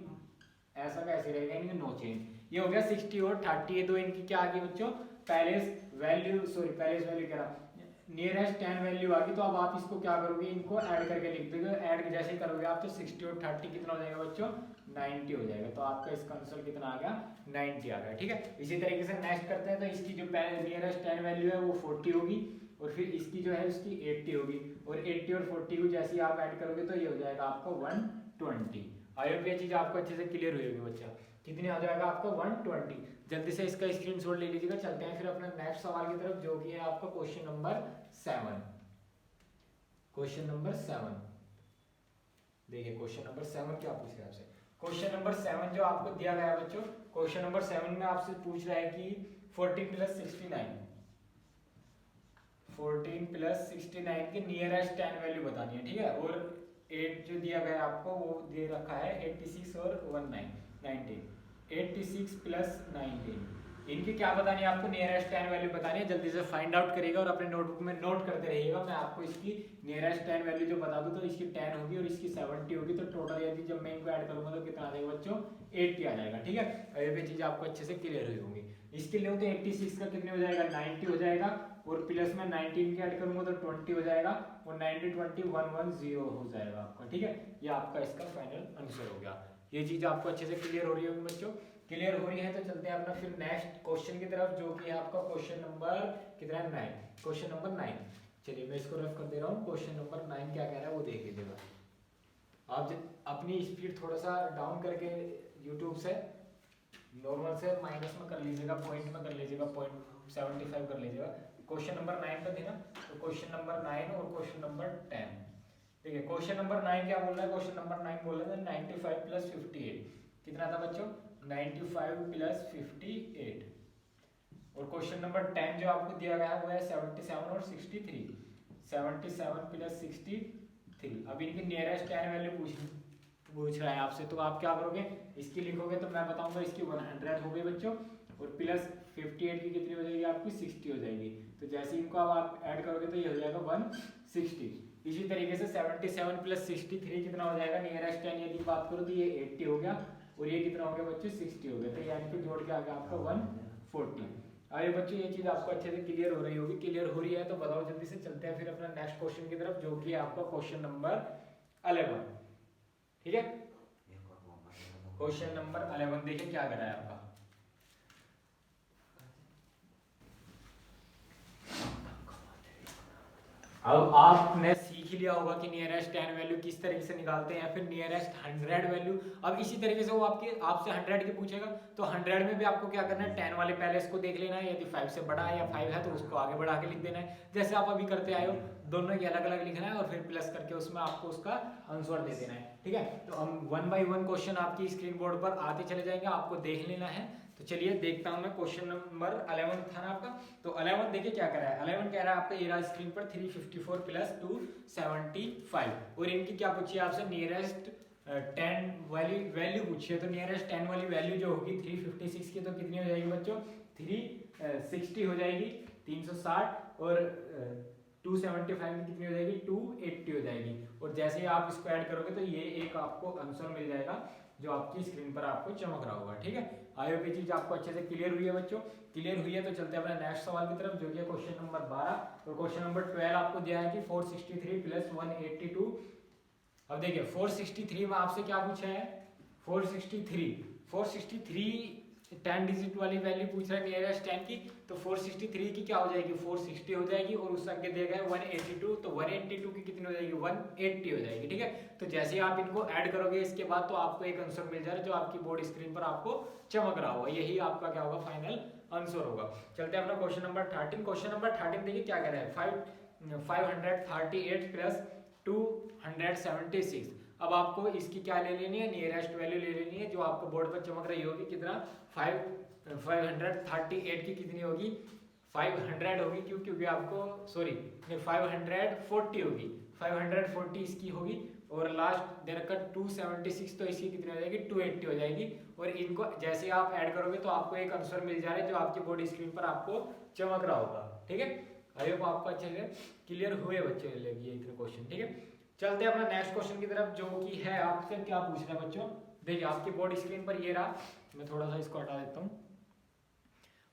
Speaker 1: ऐसा कैसे रहेगा, इनका नो चेंज, ये हो गया 60 और 30, ये दो इनकी क्या आ गई बच्चों, पैलेस वैल्यू कह रहा, नियरेस्ट 10 वैल्यू आ गई, तो अब आप इसको क्या करोगे, इनको ऐड करके लिख दोगे। ऐड जैसे ही करोगे आप तो 60 और 30 कितना हो जाएगा बच्चों, 90 हो जाएगा। तो आपका इसका आंसर कितना आ गया, 90 आ गया। ठीक है, इसी तरीके से नेक्स्ट करते हैं। तो इसकी जो नियरेस्ट 10 वैल्यू है वो 40 होगी, और फिर इसकी जो है उसकी 80 होगी, और 80 और 40 को जैसे ही आप ऐड करोगे तो ये हो जाएगा आपको 120। आई होप ये चीज आपको अच्छे से क्लियर हुई होगी बच्चा। कितने आ जाएगा आपको 120। जल्दी से इसका स्क्रीनशॉट ले लीजिएगा। चलते हैं फिर अपना नेक्स्ट सवाल की तरफ, जो कि है आपका क्वेश्चन नंबर 7। क्वेश्चन नंबर 7 देखिए, क्वेश्चन नंबर 7 क्या पूछ रहा है आपसे। क्वेश्चन नंबर 7 जो आपको दिया गया है बच्चों, क्वेश्चन नंबर 7 में आपसे पूछ रहा है कि 14 + 69 के नियरेस्ट 10 वैल्यू बतानी है। ठीक है, और 8 जो दिया गया है आपको वो दे रखा है 86 और 19। 86 + 19 इनकी क्या बतानी है आपको, नियरेस्ट 10 वैल्यू बतानी है। जल्दी से फाइंड आउट करिएगा और अपने नोटबुक में नोट करते रहिएगा। मैं आपको इसकी नियरेस्ट 10 वैल्यू जो बता दूं तो इसकी 10 होगी और इसकी 70 होगी, तो टोटल यदि जब मैं इनको ऐड करूंगा तो कितना आ जाएगा बच्चों, 80 आ जाएगा। ठीक है, ये चीज आपको अच्छे से क्लियर हुई होंगी। इसके लिए तो 86 का कितने हो जाएगा, 90 हो जाएगा, और प्लस में 19 के ऐड करूंगा तो 20 हो जाएगा, और 90 20 110 हो जाएगा आपका। ठीक है, ये आपका इसका फाइनल आंसर हो गया। ये चीज आपको अच्छे से क्लियर हो रही होगी बच्चों। क्लियर हो रही है तो चलते हैं अपना फिर नेक्स्ट क्वेश्चन की तरफ, जो कि है आपका क्वेश्चन नंबर कितना है, 9। क्वेश्चन नंबर 9, चलिए मैं इसको रफ कर दे रहा हूँ। क्वेश्चन नंबर 9 क्या कह रहा है वो देख लीजिएगा। आप अपनी स्पीड थोड़ा सा डाउन करके यूट्यूब से नॉर्मल से माइनस में कर लीजिएगा, पॉइंट में कर लीजिएगा, 0.75 कर लीजिएगा। क्वेश्चन नंबर 9 पे थी ना, तो क्वेश्चन नंबर 9 और क्वेश्चन नंबर 10 देखिए। क्वेश्चन नंबर 9 क्या बोल रहा है, क्वेश्चन नंबर 9 बोल रहा है 95 + 58 कितना था बच्चों, 95 + 58। और क्वेश्चन नंबर 10 जो आपको दिया गया है वो है 77 और 63। 77 + 63। अब इनकी नियरेस्ट 10 वैल्यू पूछ रहा है आपसे, तो आप क्या करोगे, इसकी लिखोगे तो मैं बताऊंगा इसकी 100 हो गई बच्चों, और प्लस 58 की कितनी हो जाएगी आपकी, 60 हो जाएगी। तो जैसे इनको अब आप ऐड करोगे तो ये हो जाएगा 160। इसी तरीके से 77 + 63 कितना हो जाएगा, नियरेस्ट 10 यदि बात करो तो ये 80 हो गया, और ये कितना हो गया बच्चों, 60 हो गया। तो यानी कि जोड़ के आ गया आपका 140। आइए बच्चों, ये चीज आपको अच्छे से क्लियर हो रही होगी। क्लियर हो रही है तो बताओ जल्दी से। चलते हैं फिर अपना नेक्स्ट क्वेश्चन की तरफ, जो कि है आपका क्वेश्चन नंबर 11। ठीक है, क्वेश्चन नंबर 11 देखिए क्या कर रहा है आपका। अब आपने सीख लिया होगा कि नियरेस्ट 10 वैल्यू किस तरीके से निकालते हैं, फिर नियरेस्ट 100 वैल्यू। अब इसी तरीके से वो आपसे 100 की पूछेगा, तो 100 में भी आपको क्या करना है, 10 वाले पैलेस को देख लेना है। यदि 5 से बड़ा है या 5 है तो उसको आगे बढ़ा के लिख देना है, जैसे आप अभी करते आए हो। दोनों की अलग अलग लिखना है और फिर प्लस करके उसमें आपको उसका आंसर दे देना है। ठीक है, तो हम 1 बाय 1 क्वेश्चन आपकी स्क्रीन बोर्ड पर आते चले जाएंगे, आपको देख लेना है। तो चलिए देखता हूं मैं। क्वेश्चन नंबर 11 था ना आपका, तो 11 देखिए क्या कर रहा है। 11 कह रहा है आपका, ये रहा स्क्रीन पर 354 + 275, और इनकी क्या पूछी है आपसे, नियरेस्ट 10 वाली वैल्यू पूछी है। तो नियरेस्ट 10 वाली वैल्यू जो होगी 356 की, तो कितनी हो जाएगी बच्चों, 360 हो जाएगी, 360, और 275 की कितनी हो जाएगी, 280 हो जाएगी। और जैसे ही आप इसको ऐड करोगे तो ये एक आपको आंसर मिल जाएगा जो आपकी स्क्रीन पर आपको चमक रहा होगा। ठीक है, आई होप ये चीज आपको अच्छे से क्लियर हुई है बच्चों। क्लियर हुई है तो चलते हैं अपने नेक्स्ट सवाल की तरफ, जो कि है क्वेश्चन नंबर 12। और क्वेश्चन नंबर 12 आपको दिया है कि 463 + 182। अब देखिए 463 में आपसे क्या पूछा है, 463 10 डिजिट वाली वैल्यू पूछ रहा है नियरेस्ट 10 की। तो 463 की क्या हो जाएगी, 460 हो जाएगी, और उससे आगे दिया गया है 182, तो 182 की कितनी हो जाएगी, 180 हो जाएगी। ठीक है, तो जैसे ही आप इनको ऐड करोगे इसके बाद, तो आपको एक आंसर मिल जाएगा जो आपकी बोर्ड स्क्रीन पर आपको चमक रहा होगा। यही आपका क्या होगा, फाइनल आंसर होगा। चलते हैं अपना क्वेश्चन नंबर 13। क्वेश्चन नंबर 13 देखिए क्या कह रहा है, 538 + 276। अब आपको इसकी क्या ले लेनी है, नियरेस्ट वैल्यू ले लेनी है, जो आपको बोर्ड पर चमक रही होगी। कितना, 538 की कितनी होगी, 500 होगी, क्यों, क्योंकि आपको 540 होगी, 540 इसकी होगी, और लास्ट दे रखा 276, तो इसकी कितनी हो जाएगी, 280 हो जाएगी। और इनको जैसे आप ऐड करोगे तो आपको एक आंसर मिल जा रहा है जो आपकी बोर्ड स्क्रीन पर आपको चमक रहा होगा। ठीक है, आई होप आपको अच्छे से क्लियर हुए बच्चे लगी इतने क्वेश्चन। ठीक है, चलते हैं अपना नेक्स्ट क्वेश्चन की तरफ, जो कि है आपसे क्या पूछ रहा है बच्चों। देखिए आपकी बोर्ड स्क्रीन पर ये रहा, मैं थोड़ा सा इसको हटा देता हूँ।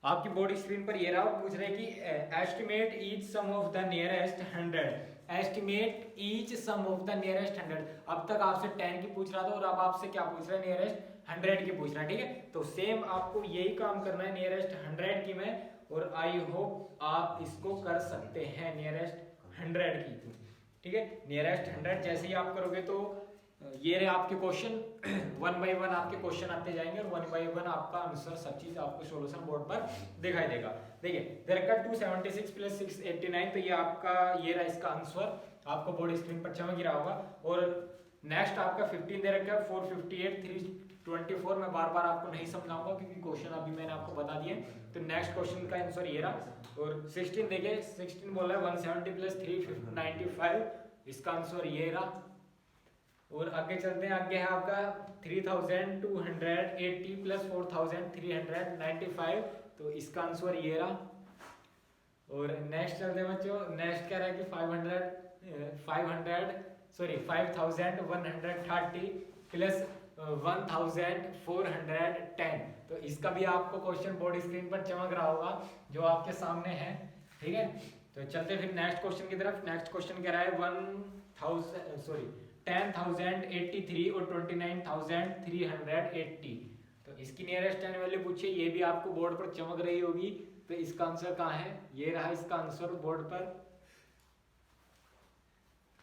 Speaker 1: आपकी बोर्ड स्क्रीन पर ये रहा, पूछ रहे कि estimate each sum of the nearest 100, estimate each sum of the nearest 100। अब तक आपसे 10 की पूछ रहा था और अब आपसे क्या पूछ रहा है, नियरेस्ट 100 की पूछ रहा है, ठीक है। तो सेम आपको यही काम करना है नियरेस्ट 100 की में, और आई होप आप इसको कर सकते हैं नियरेस्ट 100 की, ठीक है। नियरेस्ट 100 जैसे ही आप करोगे तो ये रहे आपके क्वेश्चन, 1 बाय 1 आपके क्वेश्चन आते जाएंगे और 1 बाय 1 आपका आंसर सब चीज आपको सॉल्यूशन बोर्ड पर दिखाई देगा। देखिए देयर का 276 प्लस 689, तो ये आपका ये रहा इसका आंसर, आपको बोर्ड स्क्रीन पर चमक ही रहा होगा। और नेक्स्ट आपका 15 दे रखा है 458 324, मैं बार बार आपको नहीं समझाऊंगा क्योंकि क्वेश्चन अभी मैंने आपको बता दिए। तो नेक्स्ट क्वेश्चन का आंसर ये रहा। और 16 देखिए 16 बोला है 170 प्लस 395, इसका आंसर ये रहा। और आगे चलते हैं, आगे है आपका 3280 प्लस 4395, तो इसका आंसर ये रहा। और नेक्स्ट चलते हैं बच्चों, नेक्स्ट क्या रहा है कि 5130 प्लस 1410, तो इसका भी आपको क्वेश्चन बोर्ड स्क्रीन पर चमक रहा होगा जो आपके सामने है, ठीक है। तो चलते फिर नेक्स्ट क्वेश्चन की तरफ। नेक्स्ट क्वेश्चन कह रहा है 10,083 और 29,380, तो इसकी नियरेस्ट 10 वैल्यू पूछिए, ये भी आपको बोर्ड पर चमक रही होगी। तो इसका आंसर कहाँ है, ये रहा इसका आंसर बोर्ड पर।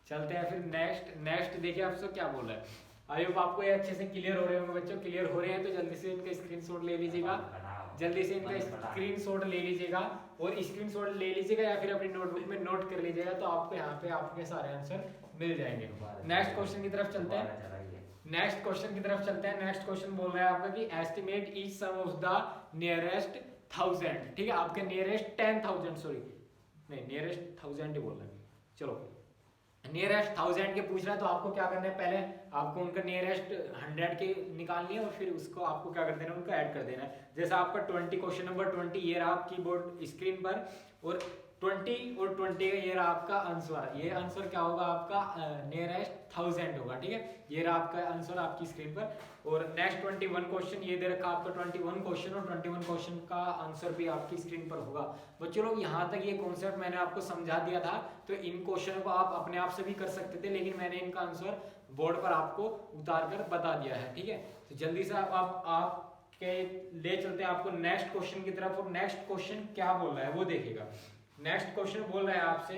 Speaker 1: चलते हैं फिर नेक्स्ट देखिए आपसे क्या बोल रहा है। आई होप आपको ये अच्छे से क्लियर हो रहे होंगे बच्चों। क्लियर हो रहे हैं तो जल्दी से इनका स्क्रीनशॉट ले लीजिएगा, जल्दी से इनका स्क्रीनशॉट ले लीजिएगा और स्क्रीनशॉट ले लीजिएगा या फिर अपनी नोटबुक में नोट कर लीजिएगा, तो आपको यहाँ पे आपके सारे आंसर मिल जाएंगे। नेक्स्ट क्वेश्चन की तरफ चलते हैं, नेक्स्ट क्वेश्चन की तरफ चलते हैं। नेक्स्ट क्वेश्चन बोल रहा है आपका कि estimate each sum of the nearest 1000, ठीक है। आपके नियरेस्ट 10,000, सॉरी नहीं नियरेस्ट 1000 ही बोल रहा है, चलो नियरेस्ट 1000 के पूछ रहा है। तो आपको क्या करना है, पहले आपको उनका नियरेस्ट 100 के निकालनी है और फिर उसको आपको क्या कर देना है, उनको ऐड कर देना है। जैसा आपका 20 क्वेश्चन नंबर 20 ये रहा आपकी बोर्ड स्क्रीन पर, और 20 और 20 का ये रहा आपका आंसर। ये आंसर क्या होगा आपका, नियरेस्ट 1000 होगा, ठीक है। ये रहा आपका आंसर आपकी स्क्रीन पर। और नेक्स्ट 21 क्वेश्चन ये दे रखा आपका 21 क्वेश्चन, और 21 क्वेश्चन का आंसर भी आपकी स्क्रीन पर होगा। बच्चों लोग यहाँ तक ये कॉन्सेप्ट मैंने आपको समझा दिया था, तो इन क्वेश्चन को आप अपने आप से भी कर सकते थे, लेकिन मैंने इनका आंसर बोर्ड पर आपको उतार कर बता दिया है, ठीक है। तो जल्दी से आप के ले चलते हैं आपको नेक्स्ट क्वेश्चन की तरफ। और नेक्स्ट क्वेश्चन क्या बोल रहा है वो देखिएगा। नेक्स्ट क्वेश्चन बोल रहा है आपसे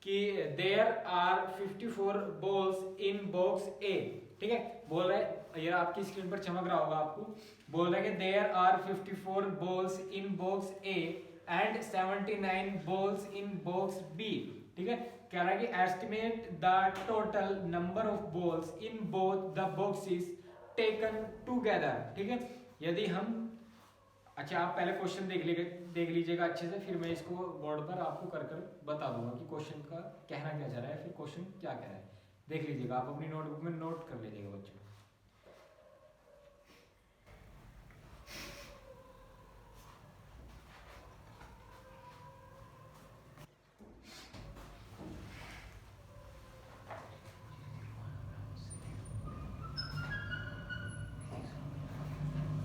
Speaker 1: कि there are 54 balls in box A, ठीक है। बोल रहा है, ये आपकी स्क्रीन पर चमक रहा होगा आपको, बोल रहा है कि there are 54 balls in box A and 79 balls in box B, ठीक है। कह रहा है कि estimate the total number of balls in both the boxes taken together, ठीक है। यदि हम, अच्छा आप पहले क्वेश्चन देख लीजिएगा अच्छे से, फिर मैं इसको बोर्ड पर आपको कर बता दूंगा कि क्वेश्चन का कहना क्या चाह रहा है, फिर क्वेश्चन क्या कह रहा है। देख लीजिएगा, आप अपनी नोटबुक में नोट कर लीजिएगा बच्चों।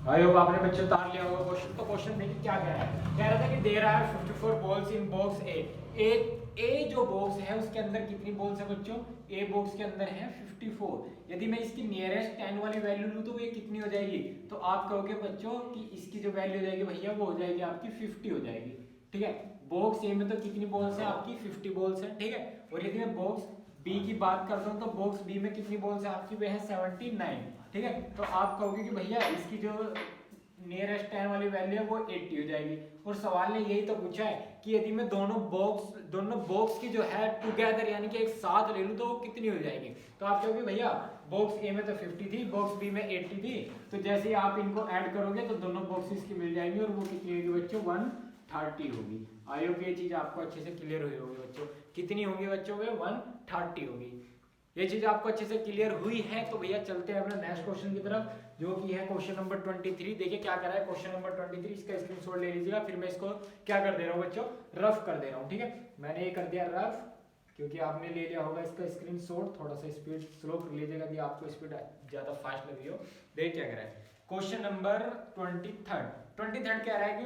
Speaker 1: आई होप आपने बच्चों उतार लिया होगा क्वेश्चन। तो क्वेश्चन देखिए क्या कह रहा है, कह रहा था कि there are 54 balls in box A जो बॉक्स है उसके अंदर कितनी बॉल्स है बच्चों, ए बॉक्स के अंदर है 54। यदि मैं इसकी नियरेस्ट 10 वाली वैल्यू लूं तो ये कितनी हो जाएगी, तो आप कहोगे बच्चों कि इसकी जो वैल्यू हो जाएगी भैया वो हो जाएगी आपकी 50 हो जाएगी, ठीक है। बॉक्स ए में तो कितनी बॉल्स है आपकी 50 बॉल्स है, ठीक है। और यदि मैं बॉक्स बी की बात करता हूँ तो बॉक्स बी में कितनी बॉल्स है आपकी, वे है 79, ठीक है। तो आप कहोगे कि भैया इसकी जो नियरेस्ट 10 वाली वैल्यू है वो 80 हो जाएगी। और सवाल ने यही तो पूछा है कि यदि मैं दोनों बॉक्स की जो है टुगेदर यानी कि एक साथ ले लूं तो वो कितनी हो जाएगी। तो आप कहोगे भैया बॉक्स ए में तो 50 थी, बॉक्स बी में 80 थी, तो जैसे ही आप इनको ऐड करोगे तो दोनों बॉक्सेस की मिल जाएंगी और वो कितनी होगी बच्चों, 130 होगी। आई होप ये चीज आपको अच्छे से क्लियर हुई होगी बच्चों। कितनी होगी बच्चों में, 130 होगी। ये चीज आपको अच्छे से क्लियर हुई है तो भैया चलते हैं अपने नेक्स्ट क्वेश्चन की तरफ, जो कि है क्वेश्चन नंबर 23। देखिए क्या कर रहा है क्वेश्चन नंबर 23, इसका स्क्रीनशॉट ले लीजिएगा। फिर मैं इसको क्या कर दे रहा हूँ बच्चों, रफ कर दे रहा हूँ, ठीक है। मैंने ये कर दिया रफ, क्योंकि आपने ले लिया होगा इसका स्क्रीनशॉट। थोड़ा सा स्पीड स्लो कर लीजिएगा यदि आपको स्पीड ज्यादा फास्ट लग रही हो। देख क्या कर रहा है, क्वेश्चन नंबर 23 कह रहा है कि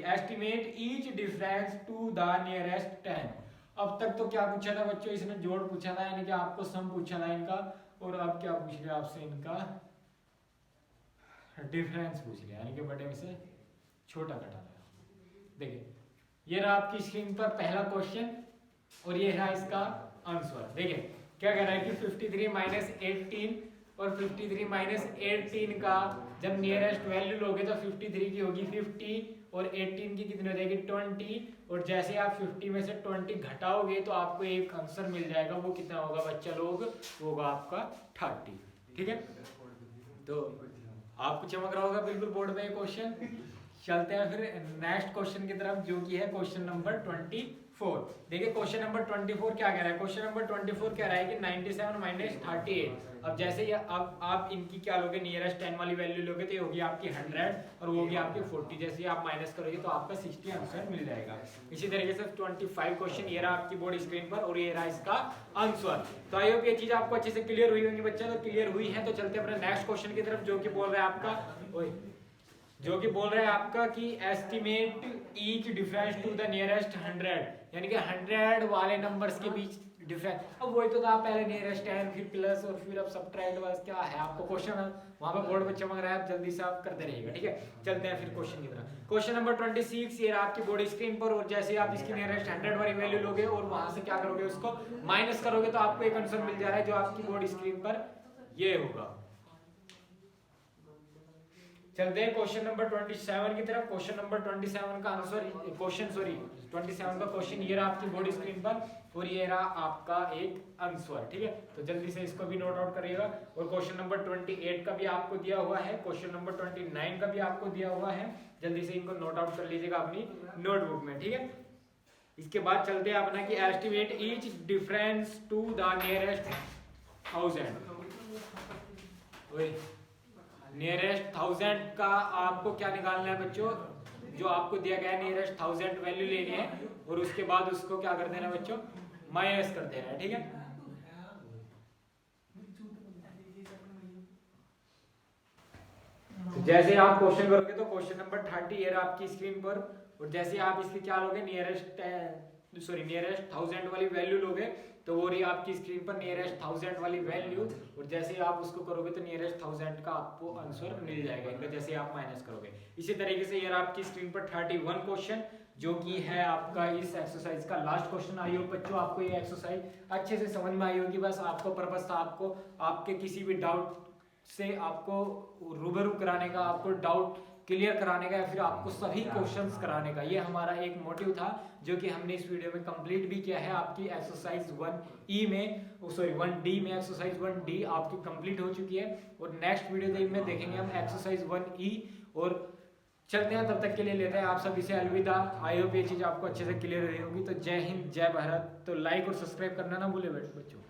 Speaker 1: estimate each difference to the nearest 10। अब तक तो क्या पूछा था बच्चों, इसने जोड़ पूछा था, यानी कि आपको सम पूछा था इनका, और अब क्या पूछ लिया आपसे, इनका डिफरेंस पूछ लिया, यानी कि बड़े में से छोटा घटाना। देखिए ये रहा आपकी स्क्रीन पर पहला क्वेश्चन, और ये रहा इसका आंसर। देखिए क्या कह रहा है कि 53 माइनस 18 और 53 माइनस 18 का जब नियरेस्ट वैल्यू लोगे तो 53 की होगी 50 और 18 की कितनी हो जाएगी 20, और जैसे आप 50 में से 20 घटाओगे तो आपको एक आंसर मिल जाएगा। वो कितना होगा बच्चा लोग, वो होगा आपका 30। ठीक है, तो आपको चमक रहा होगा बिल्कुल बोर्ड पे क्वेश्चन। चलते हैं फिर नेक्स्ट क्वेश्चन की तरफ, जो कि है क्वेश्चन नंबर 24। देखिए क्वेश्चन नंबर 24 क्या कह रहा है। क्वेश्चन नंबर 24 कह रहा है कि 97 माइनस 38। अब जैसे ये अब आप इनकी क्या लोगे, नियरेस्ट 10 वाली वैल्यू लोगे तो ये होगी आपकी 100 और वो होगी आपकी 40। जैसे आप माइनस करोगे तो आपका 60 आंसर मिल जाएगा। इसी तरीके से 25 क्वेश्चन ये रहा आपकी बोर्ड स्क्रीन पर, और ये रहा इसका आंसर। तो आई होप ये चीज आपको अच्छे से क्लियर हुई होगी बच्चा। तो क्लियर हुई है तो चलते हैं अपने नेक्स्ट क्वेश्चन की तरफ, जो कि बोल रहा है आपका कि estimate each difference to the nearest 100, यानी कि 100 वाले नंबर्स के बीच डिफरेंस। अब वही तो था, पहले नियरेस्ट 10 फिर प्लस और फिर अब सब्ट्रैक्ट, बस क्या है आपको क्वेश्चन वहां पे बोर्ड पे चमक रहा है, आप जल्दी से आप करते रहिएगा। ठीक है, चलते हैं फिर क्वेश्चन की तरफ। क्वेश्चन नंबर 26 ये आपकी बोर्ड स्क्रीन पर, और जैसे आप इसकी नियरेस्ट 100 वाली वैल्यू लोगे और वहां से क्या करोगे, उसको माइनस करोगे तो आपको एक आंसर मिल जा रहा है, जो आपकी बोर्ड स्क्रीन पर ये होगा। चलते हैं क्वेश्चन नंबर 27 की तरफ। क्वेश्चन नंबर 27 का आंसर 27 का क्वेश्चन ये रहा आपकी बोर्ड स्क्रीन पर, और ये रहा आपका एक आंसर। ठीक है, तो जल्दी से इसको भी नोट आउट करिएगा। और क्वेश्चन नंबर 28 का भी आपको दिया हुआ है, क्वेश्चन नंबर 29 का भी आपको दिया हुआ है। जल्दी से इनको नोट आउट कर लीजिएगा अपनी नोटबुक में। ठीक है, इसके बाद चलते हैं अपना कि estimate each difference to the nearest 1000। Nearest 1000 का आपको क्या निकालना है बच्चों, जो आपको दिया गया है नियरेस्ट 1000 वैल्यू लेनी है, और उसके बाद उसको क्या कर देना बच्चों, माइनस कर देना है। ठीक है, तो जैसे आप क्वेश्चन करोगे तो क्वेश्चन नंबर 30 ये आपकी स्क्रीन पर, और जैसे आप इसकी क्या लोगे, नियरेस्ट 1000 वाली वैल्यू लोगे तो वो रही आपकी स्क्रीन पर नियरेस्ट 1000 वाली वैल्यू, और जैसे आप उसको करोगे तो नियरेस्ट 1000 का आपको आंसर मिल जाएगा इनका, जैसे आप माइनस करोगे। इसी तरीके से ये आपकी स्क्रीन पर 31 क्वेश्चन, जो कि है आपका इस एक्सरसाइज का लास्ट क्वेश्चन। आई होप बच्चों आपको ये एक्सरसाइज अच्छे से समझ में आई होगी। बस आपको पर्पस था आपको आपके किसी भी डाउट से आपको रूबरू कराने का, आपको डाउट क्लियर कराने का, या फिर आपको सभी क्वेश्चंस कराने का, ये हमारा एक मोटिव था, जो कि हमने इस वीडियो में कंप्लीट भी किया है। आपकी एक्सरसाइज 1E में 1D में एक्सरसाइज 1D आपकी कंप्लीट हो चुकी है, और नेक्स्ट वीडियो में देखेंगे हम एक्सरसाइज 1E। और चलते हैं, तब तक के लिए लेते हैं आप सभी से अलविदा। आई होप ये चीज़ आपको अच्छे से क्लियर रही होगी। तो जय हिंद, जय भारत। तो लाइक और सब्सक्राइब करना ना भूले बच्चों।